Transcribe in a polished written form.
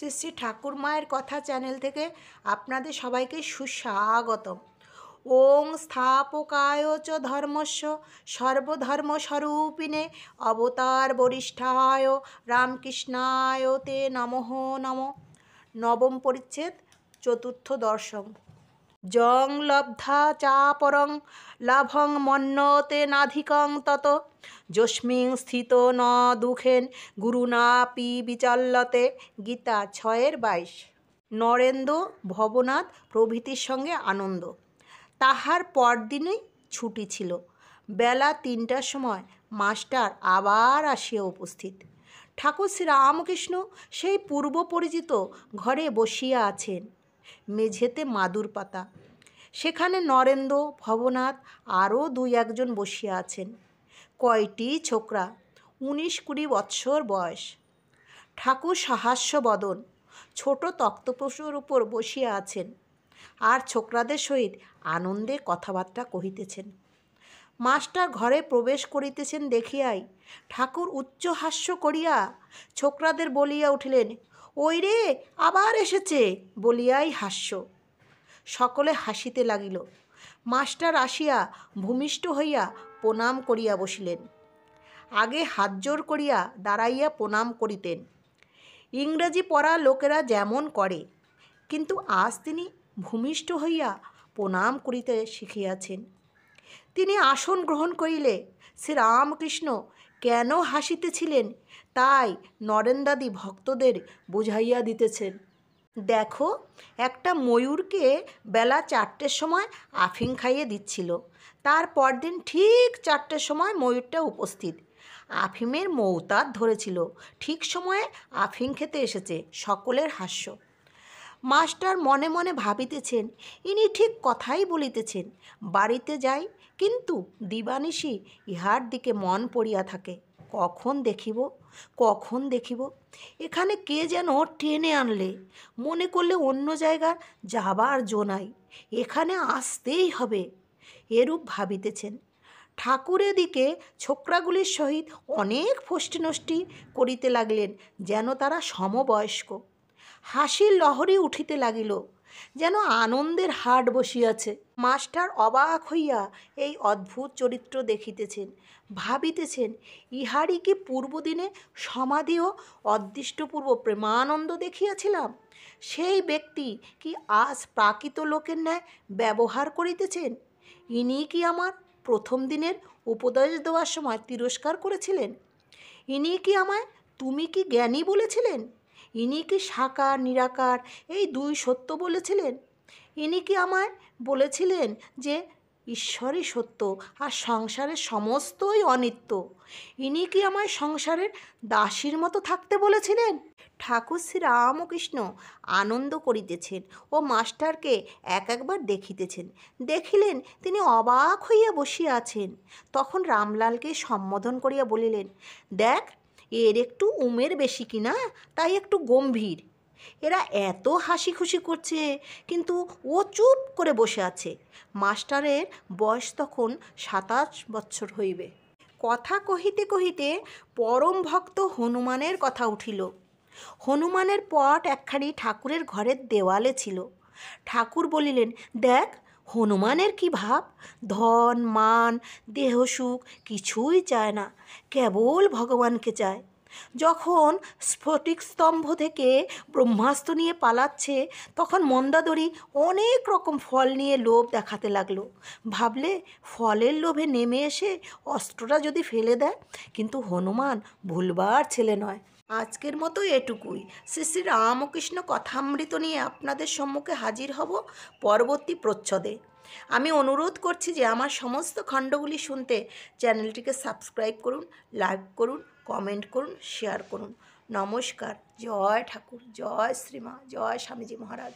শ্রী শ্রী ঠাকুর মায়ের কথা চ্যানেল থেকে আপনাদের সবাইকে সুস্বাগতম। ওং স্থাপকায় চ ধর্মস্য সর্বধর্মস্বরূপিণে অবতার বরিষ্ঠায় রামকৃষ্ণায় তে নমঃ নম। নবম পরিচ্ছেদ, চতুর্থ দর্শন। জং লব্ধা চাপরং লাভং মন্যতে নাধিকং তত যস্মিং স্থিত ন দুঃখেন গুরুনাপি বিচল্যতে। গীতা 6:22। নরেন্দ্র, ভবনাথ প্রভৃতির সঙ্গে আনন্দ। তাহার পরদিনই ছুটি ছিল। বেলা 3টার সময় মাস্টার আবার আসিয়া উপস্থিত। ঠাকুর শ্রীরামকৃষ্ণ সেই পূর্ব পরিচিত ঘরে বসিয়া আছেন। মেঝেতে মাদুর পাতা। সেখানে নরেন্দ্র, ভবনাথ আরও 2-1 বসিয়া আছেন। কয়টি ছোকরা, 19-20 বৎসর বয়স। ঠাকুর সহাস্য বদন, ছোট তক্তপোশের উপর বসিয়া আছেন, আর ছোকরাদের সহিত আনন্দে কথাবার্তা কহিতেছেন। মাস্টার ঘরে প্রবেশ করিতেছেন দেখিয়াই ঠাকুর উচ্চ হাস্য করিয়া ছোকরাদের বলিয়া উঠিলেন, ওই রে আবার এসেছে বলিয়াই হাস্য। সকলে হাসিতে লাগিল। মাস্টার আসিয়া ভূমিষ্ঠ হইয়া প্রণাম করিয়া বসিলেন। আগে হাত জোর করিয়া দাঁড়াইয়া প্রণাম করিতেন, ইংরেজি পড়া লোকেরা যেমন করে, কিন্তু আজ তিনি ভূমিষ্ঠ হইয়া প্রণাম করিতে শিখিয়াছেন। তিনি আসন গ্রহণ করিলে শ্রীরামকৃষ্ণ কেন হাসিতেছিলেন তাই নরেন্দ্রাদি ভক্তদের বুঝাইয়া দিতেছেন। দেখো, একটা ময়ূরকে বেলা 4টের সময় আফিং খাইয়ে দিচ্ছিল। তার পরদিন ঠিক 4টের সময় ময়ূরটা উপস্থিত। আফিমের মৌতার ধরেছিল, ঠিক সময়ে আফিং খেতে এসেছে। সকলের হাস্য। মাস্টার মনে মনে ভাবিতেছেন, ইনি ঠিক কথাই বলিতেছেন। বাড়িতে যাই, কিন্তু দিবানিশি ইহার দিকে মন পড়িয়া থাকে। কখন দেখিব, কখন দেখিব। এখানে কে যেন টেনে আনলে, মনে করলে অন্য জায়গায় যাবার জো নাই, এখানে আসতেই হবে। এরূপ ভাবিতেছেন। ঠাকুরের দিকে ছোকরাগুলির সহিত অনেক ফষ্টিনষ্টি করিতে লাগলেন, যেন তারা সমবয়স্ক। হাসির লহরী উঠিতে লাগিল, যেন আনন্দের হাট বসিয়াছে। মাস্টার অবাক হইয়া এই অদ্ভুত চরিত্র দেখিতেছেন। ভাবিতেছেন, ইহারই কি পূর্বদিনে সমাধি ও অদৃষ্টপূর্ব প্রেমানন্দ দেখিয়াছিলাম? সেই ব্যক্তি কি আজ প্রাকৃত লোকের ন্যায় ব্যবহার করিতেছেন? ইনি কি আমার প্রথম দিনের উপদেশ দেওয়ার সময় তিরস্কার করেছিলেন? ইনি কি আমায় তুমি কি জ্ঞানী বলেছিলেন? ইনি কি সাকার নিরাকার এই 2 সত্য বলেছিলেন? ইনি কি আমায় বলেছিলেন যে ঈশ্বরই সত্য আর সংসারের সমস্তই অনিত্য? ইনি কি আমায় সংসারের দাসীর মতো থাকতে বলেছিলেন? ঠাকুর শ্রীরামকৃষ্ণ আনন্দ করিতেছেন ও মাস্টারকে একবার দেখিতেছেন। দেখিলেন তিনি অবাক হইয়া বসিয়া আছেন। তখন রামলালকে সম্বোধন করিয়া বলিলেন, দেখ, এর একটু উমের বেশি কিনা, তাই একটু গম্ভীর। এরা এত হাসি খুশি করছে, কিন্তু ও চুপ করে বসে আছে। মাস্টারের বয়স তখন 27 বৎসর হইবে। কথা কহিতে কহিতে পরম ভক্ত হনুমানের কথা উঠিল। হনুমানের পট একখানি ঠাকুরের ঘরের দেওয়ালে ছিল। ঠাকুর বলিলেন, দেখ, হনুমানের কি ভাব। ধন মান দেহসুখ কিছুই চায় না, কেবল ভগবানকে চায়। যখন স্ফটিক স্তম্ভ থেকে ব্রহ্মাস্ত্র নিয়ে পালাচ্ছে, তখন মন্দাদরি অনেক রকম ফল নিয়ে লোভ দেখাতে লাগলো। ভাবলে ফলের লোভে নেমে এসে অস্ত্রটা যদি ফেলে দেয়, কিন্তু হনুমান ভুলবার ছেলে নয়। আজকের মতো এটুকুই। শ্রী শ্রী রামকৃষ্ণ কথামৃত নিয়ে আপনাদের সম্মুখে হাজির হব পরবর্তী প্রচ্ছদে। আমি অনুরোধ করছি যে আমার সমস্ত খণ্ডগুলি শুনতে চ্যানেলটিকে সাবস্ক্রাইব করুন, লাইক করুন, কমেন্ট করুন, শেয়ার করুন। নমস্কার। জয় ঠাকুর, জয় শ্রীমা, জয় স্বামীজি মহারাজ।